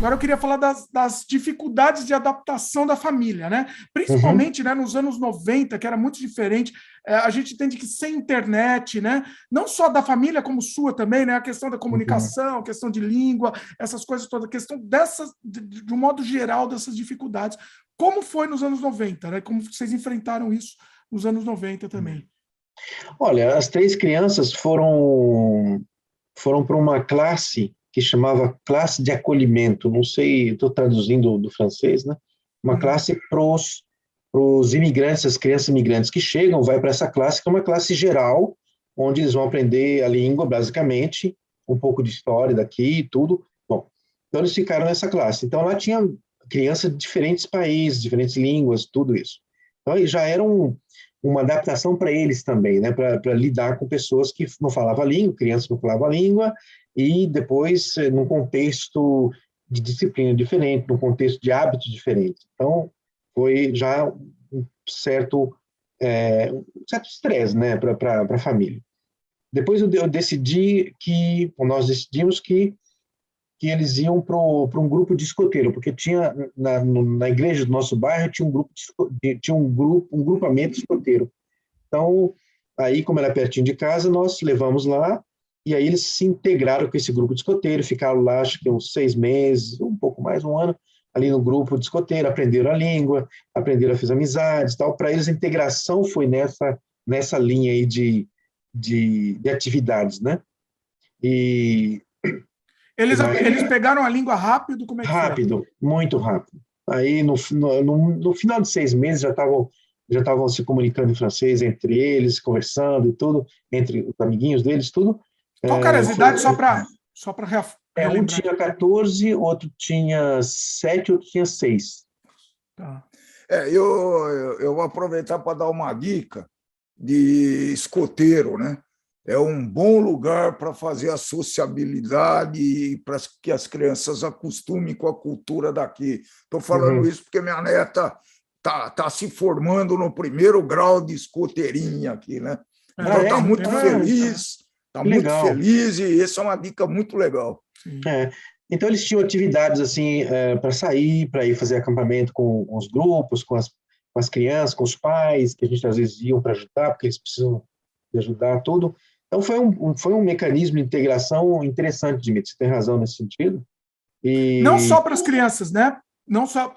Agora eu queria falar das dificuldades de adaptação da família, né? Uhum, Principalmente, né, nos anos 90, que era muito diferente. A gente entende que sem internet, né? Não só da família, como sua também, né? A questão da uhum. comunicação, a questão de língua, essas coisas todas, a questão dessas, de um modo geral, dessas dificuldades. Como foi nos anos 90, né? Como vocês enfrentaram isso nos anos 90 também? Olha, as três crianças foram para uma classe que chamava classe de acolhimento. Não sei, estou traduzindo do francês, né? Uma Hum. classe para os imigrantes, as crianças imigrantes que chegam, vai para essa classe, que é uma classe geral, onde eles vão aprender a língua, basicamente, um pouco de história daqui e tudo. Bom, então eles ficaram nessa classe. Então lá tinha crianças de diferentes países, diferentes línguas, tudo isso. Então já era uma adaptação para eles também, né, para lidar com pessoas que não falavam a língua, crianças que não falavam a língua, e depois num contexto de disciplina diferente, num contexto de hábitos diferentes. Então, foi já um certo estresse, né, para a família. Depois nós decidimos que eles iam para um grupo de escoteiro, porque tinha na igreja do nosso bairro tinha um grupamento escoteiro. Então, aí, como era pertinho de casa, nós levamos lá, e aí eles se integraram com esse grupo de escoteiro, ficaram lá, acho que uns 6 meses, um pouco mais, um ano, ali no grupo de escoteiro, aprenderam a língua, aprenderam a fazer amizades, tal. Para eles, a integração foi nessa linha aí de atividades, né? E Eles pegaram a língua rápido, como é que foi? rápido, muito rápido. Aí, no final de 6 meses, já estavam se comunicando em francês entre eles, conversando e tudo, entre os amiguinhos deles, tudo. Qual que era É, as idades, só para um relembrar? tinha 14, outro tinha 7, outro tinha 6. Tá. Eu vou aproveitar para dar uma dica de escoteiro, né? É um bom lugar para fazer a sociabilidade e para que as crianças acostumem com a cultura daqui. Estou falando Uhum. isso porque minha neta tá se formando no primeiro grau de escoteirinha aqui, né? Ah, Então é? está Que muito legal. feliz e essa é uma dica muito legal. Sim. É. Então, eles tinham atividades assim para sair, para ir fazer acampamento com os grupos, com as crianças, com os pais, que a gente às vezes iam para ajudar, porque eles precisam de ajudar, tudo. Então, foi um mecanismo de integração interessante, Dimitri, você tem razão nesse sentido. Não E, só para as crianças, né? Não só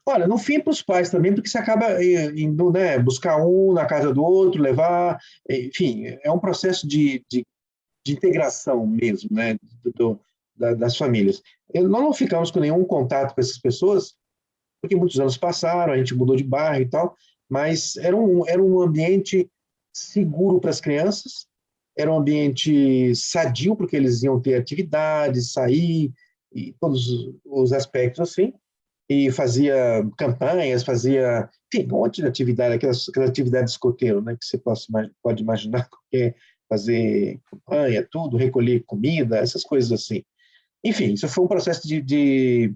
olha, no fim, para os pais também, porque você acaba indo, né, buscar um na casa do outro, levar, enfim, é um processo de integração mesmo, né, das famílias. Nós não ficamos com nenhum contato com essas pessoas, porque muitos anos passaram, a gente mudou de bairro e tal, mas era um ambiente seguro para as crianças, era um ambiente sadio, porque eles iam ter atividades, sair, e todos os aspectos assim, e fazia campanhas, fazia, enfim, um monte de atividade, aquelas atividades de escoteiro, né, que você pode imaginar, que é fazer campanha, tudo, recolher comida, essas coisas assim. Enfim, isso foi um processo de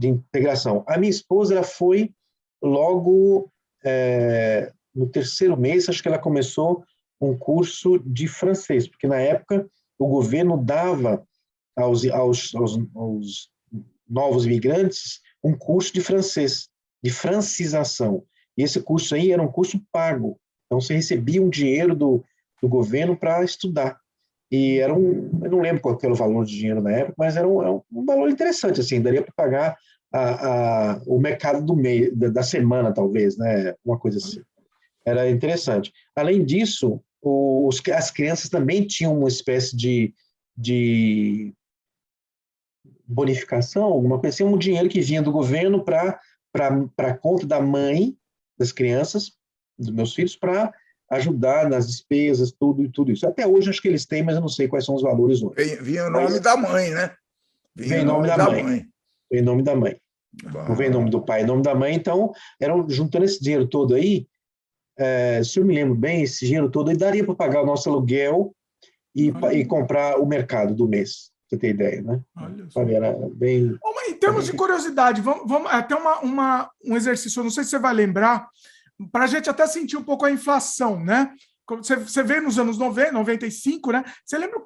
integração. A minha esposa, ela foi logo no terceiro mês, acho que ela começou um curso de francês, porque na época o governo dava aos novos imigrantes um curso de francês, de francização. E esse curso aí era um curso pago. Então, você recebia um dinheiro do governo para estudar. E eu não lembro qual era o valor de dinheiro na época, mas era um valor interessante, assim, daria para pagar o mercado do mês, da semana, talvez, né? Uma coisa assim. Era interessante. Além disso, as crianças também tinham uma espécie de bonificação, alguma coisa assim, um dinheiro que vinha do governo para a conta da mãe das crianças, dos meus filhos, para ajudar nas despesas, tudo e tudo isso. Até hoje acho que eles têm, mas eu não sei quais são os valores hoje. Vinha o nome Mas da mãe, né? Vinha vem o em nome nome da da mãe. mãe. Vem em nome da mãe. Não vem em nome do pai, é em nome da mãe. Então, juntando esse dinheiro todo aí, se eu me lembro bem, esse dinheiro todo aí daria para pagar o nosso aluguel e comprar o mercado do mês, pra você ter ideia, né? Olha só. Sabe, era bem... Em termos de curiosidade, vamos até um exercício, eu não sei se você vai lembrar, para a gente até sentir um pouco a inflação, né? Você vê nos anos 90, 95, né? Você lembra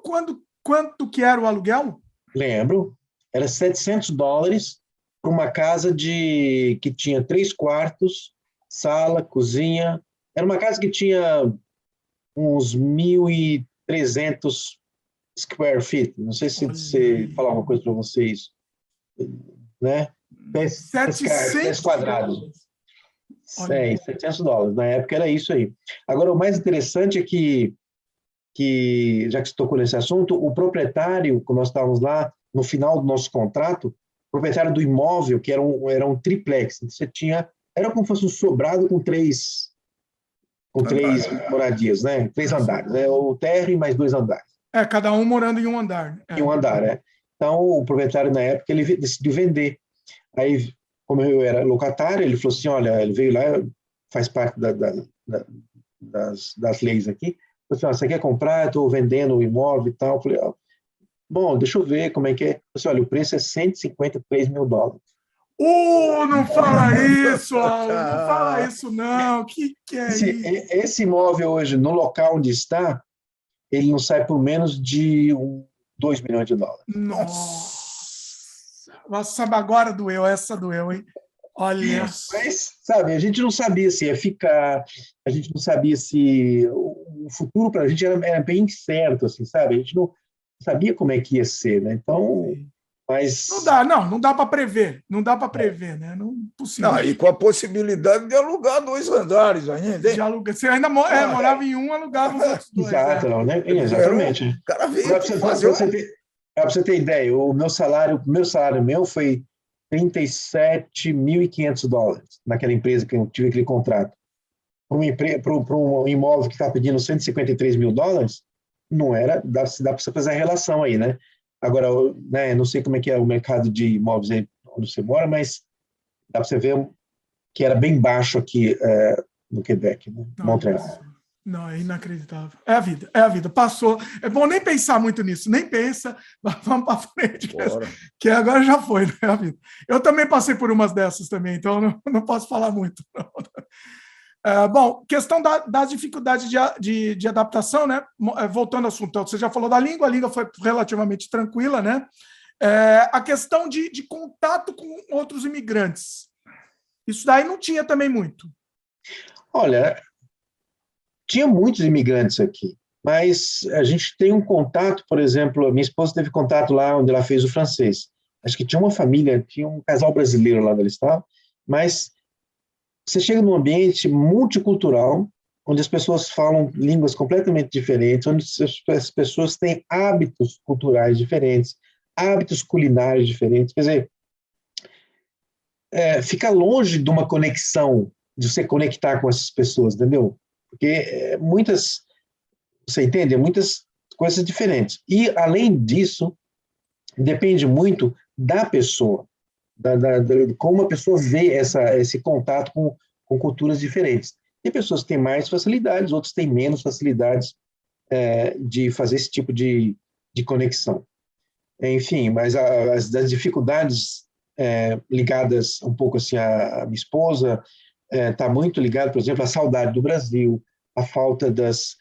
quanto que era o aluguel? Lembro. era $700 para uma casa que tinha 3 quartos, sala, cozinha. Era uma casa que tinha uns 1.300 square feet. Não sei se Olha você aí. falar alguma coisa para vocês, né? Pés quadrados. $700. Olha. $700. Na época era isso aí. Agora, o mais interessante é que já que você tocou nesse assunto, o proprietário, quando nós estávamos lá, no final do nosso contrato, o proprietário do imóvel, que era um triplex, você tinha, era como se fosse um sobrado com três moradias, né? 3 andares, né? O térreo e mais 2 andares. Cada um morando em um andar. E um andar, né? Então, o proprietário, na época, ele decidiu vender. Aí, como eu era locatário, ele falou assim, olha, ele veio lá, faz parte das leis aqui, falou assim, você quer comprar? Eu estou vendendo o imóvel e tal. Eu falei, bom, deixa eu ver como é que é. Eu falei, olha, o preço é $153 mil. Não fala isso, Raul, não fala isso, não. Que é isso? Esse imóvel hoje, no local onde está, ele não sai por menos de $2 milhões. Nossa, agora doeu, essa doeu, hein? Olha. Mas, sabe, a gente não sabia se ia ficar, a gente não sabia se o futuro para a gente era bem incerto, assim, sabe? A gente não sabia como é que ia ser, né? Então, mas... Não dá para prever, né? Não, possível. Não, e com a possibilidade de alugar 2 andares ainda, hein? De aluga. Você ainda morava em um, alugava os outros 2. Exato, né? Exatamente. O cara veio aqui fazer... Para você ter ideia, o meu salário foi $37.500 naquela empresa que eu tive aquele contrato. Para um imóvel que está pedindo $153 mil, não era, dá para você fazer a relação aí, né? Agora, né, não sei como é que é o mercado de imóveis aí onde você mora, mas dá para você ver que era bem baixo aqui no Quebec, né? Montreal. Não, é inacreditável. É a vida. Passou. É bom nem pensar muito nisso. Nem pensa. Vamos para frente. Que agora já foi, né? A vida. Eu também passei por umas dessas também, então não posso falar muito. Bom, questão das dificuldades de adaptação, né? Voltando ao assunto, você já falou da língua, a língua foi relativamente tranquila, né? A questão de contato com outros imigrantes. Isso daí não tinha também muito. Olha, tinha muitos imigrantes aqui, mas a gente tem um contato, por exemplo, a minha esposa teve contato lá onde ela fez o francês. Acho que tinha uma família, tinha um casal brasileiro lá onde ela estava, mas você chega num ambiente multicultural, onde as pessoas falam línguas completamente diferentes, onde as pessoas têm hábitos culturais diferentes, hábitos culinários diferentes. Quer dizer, fica longe de uma conexão, de você conectar com essas pessoas, entendeu? Porque você entende? Muitas coisas diferentes. E, além disso, depende muito da pessoa, de como a pessoa vê esse contato com culturas diferentes. Tem pessoas que têm mais facilidades, outros têm menos facilidades de fazer esse tipo de conexão. Enfim, mas as dificuldades ligadas um pouco assim à minha esposa, está muito ligado, por exemplo, à saudade do Brasil, à falta das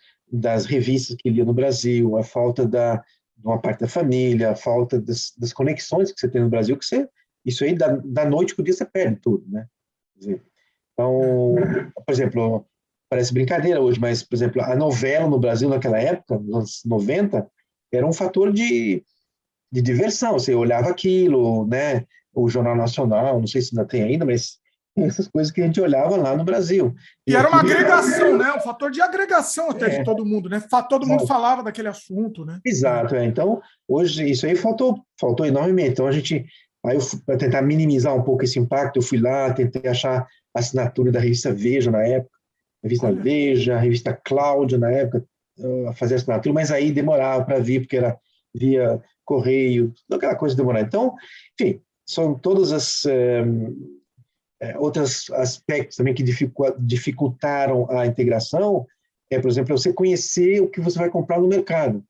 revistas que lia no Brasil, à falta de uma parte da família, à falta das conexões que você tem no Brasil, isso aí, da noite para o dia, você perde tudo, né? Então, por exemplo, parece brincadeira hoje, mas, por exemplo, a novela no Brasil naquela época, nos anos 90, era um fator de diversão, você olhava aquilo, né? O Jornal Nacional, não sei se ainda tem ainda, mas essas coisas que a gente olhava lá no Brasil. E era uma agregação, né? Um fator de agregação até de todo mundo, né? Todo mundo falava daquele assunto, né? Exato, Então, hoje, isso aí faltou enormemente. Então, para tentar minimizar um pouco esse impacto, eu fui lá, tentei achar a assinatura da revista Veja na época, Veja, a revista Cláudia na época, fazer a assinatura, mas aí demorava para vir, porque era via correio, aquela coisa demorada. Então, enfim, são todas as outros aspectos também que dificultaram a integração, por exemplo, você conhecer o que você vai comprar no mercado,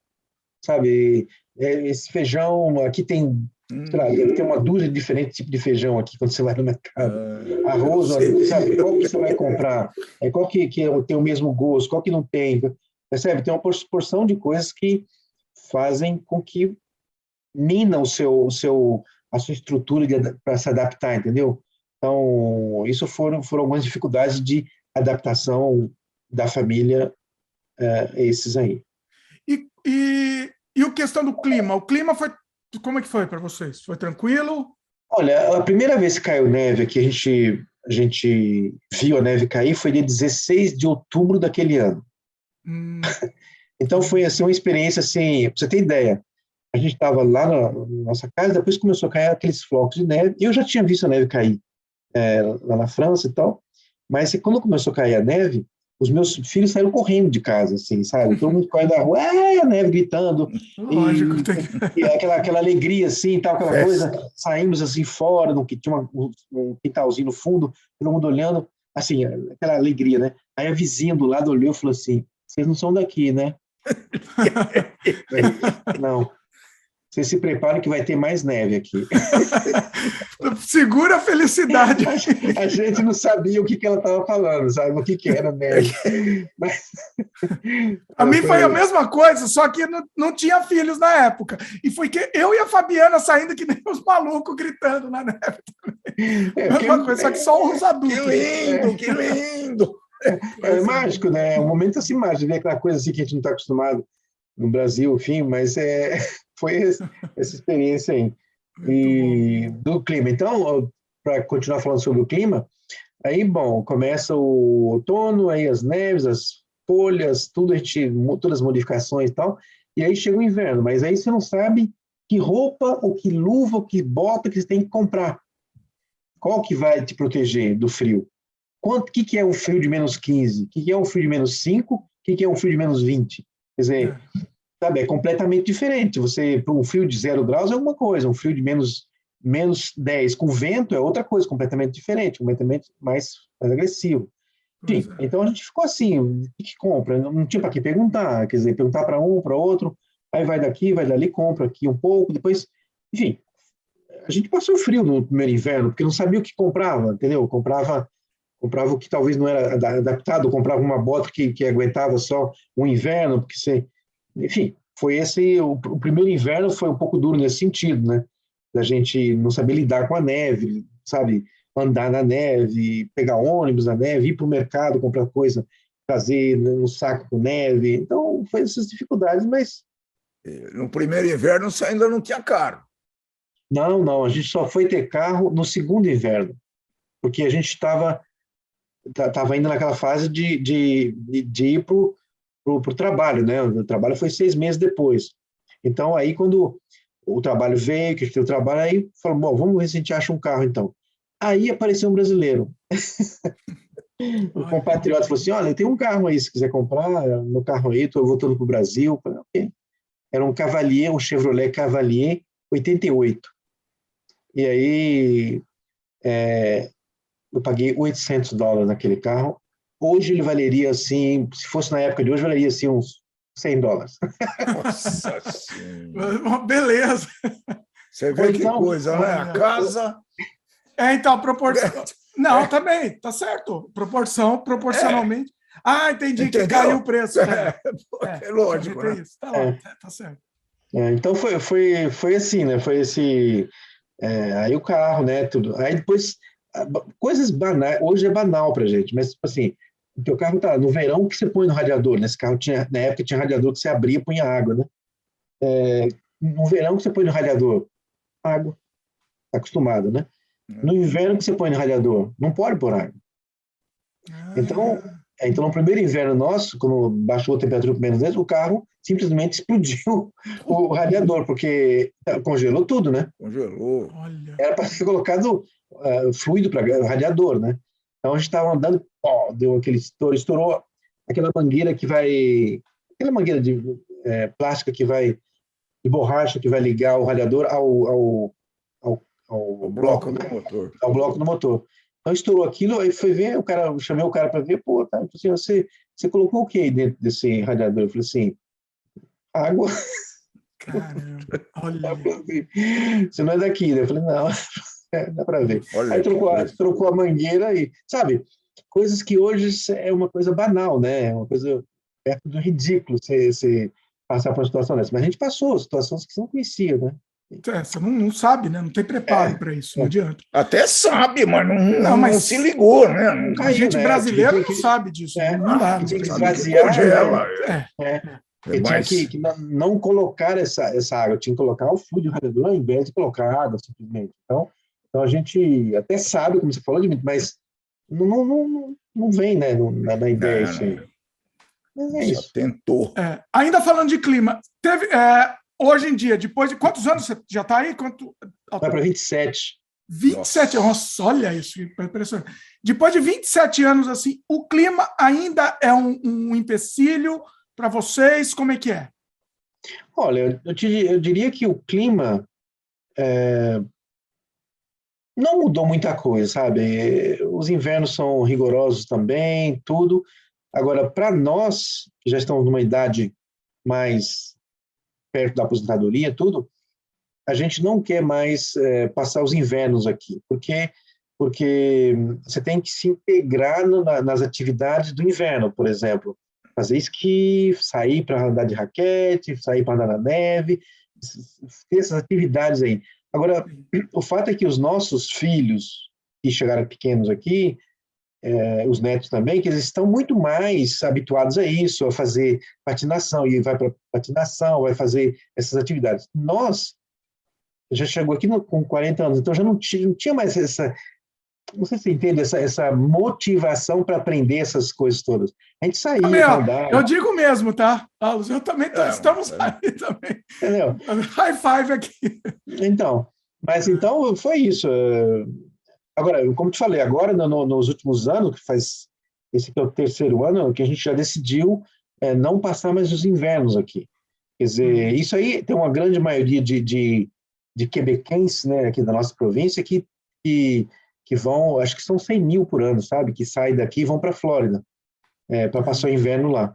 sabe? Esse feijão, aqui tem, sei lá, deve ter uma dúzia de diferentes tipos de feijão aqui quando você vai no mercado. Arroz, sabe? Qual que você vai comprar? Qual que tem o mesmo gosto? Qual que não tem? Percebe? Tem uma porção de coisas que fazem com que mina a sua estrutura para se adaptar, entendeu? Então, isso foram algumas dificuldades de adaptação da família, esses aí. E a questão do clima? O clima foi... Como é que foi para vocês? Foi tranquilo? Olha, a primeira vez que caiu neve aqui, a gente viu a neve cair, foi dia 16 de outubro daquele ano. Então, foi assim, uma experiência, assim, para você ter ideia, a gente estava lá na nossa casa, depois começou a cair aqueles flocos de neve, e eu já tinha visto a neve cair lá na França e tal, mas quando começou a cair a neve, os meus filhos saíram correndo de casa, assim, sabe? Todo mundo correndo da rua, a neve gritando, Lógico, e aquela alegria, assim, tal, aquela coisa, saímos assim fora, tinha um quintalzinho no fundo, todo mundo olhando, assim, aquela alegria, né? Aí a vizinha do lado olhou e falou assim, vocês não são daqui, né? Não. Vocês se preparem que vai ter mais neve aqui. Segura a felicidade. A gente não sabia o que ela estava falando, sabe? O que era neve. Mas... A mim foi a mesma coisa, só que não tinha filhos na época. E foi que eu e a Fabiana saindo que nem os malucos gritando na neve também. Mesma coisa, só que só os adultos. Que lindo! É mágico, né? É um momento assim mágico, ver aquela coisa assim que a gente não está acostumado no Brasil, enfim, mas foi essa experiência aí. E do clima. Então, para continuar falando sobre o clima, aí, bom, começa o outono, aí as neves, as folhas, todas as modificações e tal, e aí chega o inverno, mas aí você não sabe que roupa, ou que luva, ou que bota que você tem que comprar. Qual que vai te proteger do frio? O que é um frio de menos 15? O que é um frio de menos 5? O que é um frio de menos 20? Quer dizer, sabe, é completamente diferente. Para um frio de 0 graus é uma coisa, um frio de menos 10 com vento é outra coisa, completamente diferente, completamente mais agressivo. Enfim, então a gente ficou assim, o que compra? Não tinha para que perguntar, quer dizer, perguntar para um, para outro, aí vai daqui, vai dali, compra aqui um pouco, depois, enfim, a gente passou frio no primeiro inverno, porque não sabia o que comprava, entendeu? Comprava o que talvez não era adaptado, comprava uma bota que aguentava só um inverno, porque você... Enfim, foi o primeiro inverno foi um pouco duro nesse sentido, né? Da gente não saber lidar com a neve, sabe? Andar na neve, pegar ônibus na neve, ir para o mercado, comprar coisa, trazer um saco com neve. Então, foi essas dificuldades, mas... No primeiro inverno você ainda não tinha carro. Não, a gente só foi ter carro no segundo inverno, porque a gente estava ainda naquela fase de ir para o trabalho, né? O trabalho foi 6 meses depois. Então, aí, quando o trabalho veio, que tem o trabalho, aí falou, bom, vamos ver se a gente acha um carro, então. Aí apareceu um brasileiro. O compatriota falou assim, olha, tem um carro aí, se quiser comprar, meu carro aí, estou voltando para o Brasil. Eu falei, ok. Era um Cavalier, um Chevrolet Cavalier 88. E aí, eu paguei $800 naquele carro. Hoje ele valeria, assim, se fosse na época de hoje, valeria, assim, uns $100. Nossa Senhora. Beleza. Você vê que coisa, né? A casa... Então, proporção... Não, também, tá certo. Proporcionalmente. Entendi. Entendeu? Que caiu o preço. É lógico, né? Tá lá, tá certo. Então, foi assim, né? Foi esse... aí o carro, né? Tudo. Aí depois, coisas banais... Hoje é banal pra gente, mas, tipo assim, o teu carro tá no verão, o que você põe no radiador? Nesse carro, na época, tinha radiador que você abria e punha água, né? No verão, o que você põe no radiador? Água. Tá acostumado, né? No inverno, o que você põe no radiador? Não pode pôr água. Então, no primeiro inverno nosso, quando baixou a temperatura para menos 10, o carro simplesmente explodiu o radiador, porque congelou tudo, né? Congelou. Era para ser colocado fluido para o radiador, né? Então, a gente estava andando, deu aquele estourou aquela mangueira que vai... Aquela mangueira de plástica que vai... de borracha que vai ligar o radiador ao bloco, né? Do motor. Ao bloco do motor. Então estourou aquilo, aí foi ver, chamei o cara para ver, tá, assim, você colocou o que aí dentro desse radiador? Eu falei assim, água. Caramba, olha. Você não é daqui, né? Eu falei, não, dá para ver. Olha, aí trocou a mangueira e, sabe, coisas que hoje é uma coisa banal, né? É uma coisa perto do ridículo você passar por uma situação dessa. Mas a gente passou situações que você não conhecia, né? Você não sabe, né? Não tem preparo para isso, não adianta. Até sabe, mas não se ligou, né? A gente brasileiro não sabe disso. Não dá. Tinha que sabe esvaziar. congela. Tinha que não colocar essa água, tinha que colocar o fluido de radiador ao invés de colocar água, simplesmente. Então a gente até sabe, como você falou, mas não vem, né, na ideia isso aí. Mas é isso. Tentou. Ainda falando de clima, hoje em dia, depois de quantos anos você já está aí? Vai para 27. 27, nossa, olha isso, impressionante. Depois de 27 anos, assim, o clima ainda é um empecilho para vocês? Como é que é? Olha, eu diria que o clima não mudou muita coisa, sabe? Os invernos são rigorosos também, tudo. Agora, para nós, que já estamos numa idade mais perto da aposentadoria, tudo, a gente não quer mais passar os invernos aqui, porque você tem que se integrar nas atividades do inverno, por exemplo. Fazer esqui, sair para andar de raquete, sair para andar na neve, ter essas atividades aí. Agora, o fato é que os nossos filhos, que chegaram pequenos aqui, os netos também, que eles estão muito mais habituados a isso, a fazer patinação, e vai para patinação, vai fazer essas atividades. Nós, já chegou aqui com 40 anos, então já não tinha mais essa, não sei se você entende, essa motivação para aprender essas coisas todas. A gente saía para andar. Eu digo mesmo, tá? Eu também estamos aí também. Entendeu? High five aqui. Então, foi isso. Agora, como te falei, agora nos últimos anos, esse que é o terceiro ano, que a gente já decidiu não passar mais os invernos aqui. Quer dizer, isso aí tem uma grande maioria de quebequenses, né, aqui da nossa província, que vão, acho que são 100 mil por ano, sabe? Que saem daqui e vão para a Flórida, para passar o inverno lá.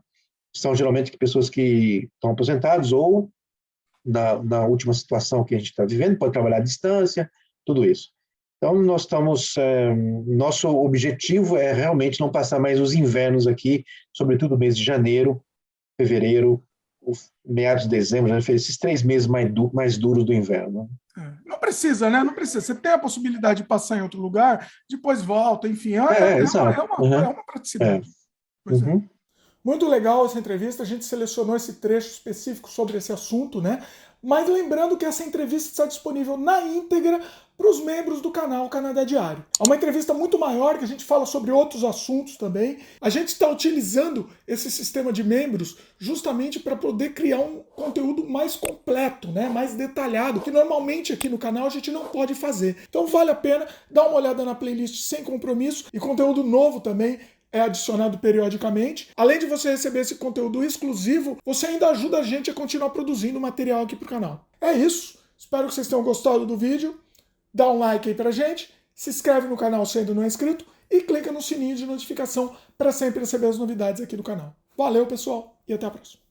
São geralmente pessoas que estão aposentadas ou na última situação que a gente está vivendo, pode trabalhar à distância, tudo isso. Então, nós estamos, nosso objetivo é realmente não passar mais os invernos aqui, sobretudo o mês de janeiro, fevereiro, meados de dezembro, já fez esses 3 meses mais duros do inverno. Não precisa, né? Não precisa. Você tem a possibilidade de passar em outro lugar, depois volta, enfim. É uma praticidade. Muito legal essa entrevista. A gente selecionou esse trecho específico sobre esse assunto, né? Mas lembrando que essa entrevista está disponível na íntegra para os membros do canal Canadá Diário. É uma entrevista muito maior, que a gente fala sobre outros assuntos também. A gente está utilizando esse sistema de membros justamente para poder criar um conteúdo mais completo, né? Mais detalhado, que normalmente aqui no canal a gente não pode fazer. Então vale a pena dar uma olhada na playlist sem compromisso, e conteúdo novo também é adicionado periodicamente. Além de você receber esse conteúdo exclusivo, você ainda ajuda a gente a continuar produzindo material aqui para o canal. É isso. Espero que vocês tenham gostado do vídeo. Dá um like aí pra gente, se inscreve no canal se ainda não é inscrito e clica no sininho de notificação para sempre receber as novidades aqui do canal. Valeu, pessoal, e até a próxima.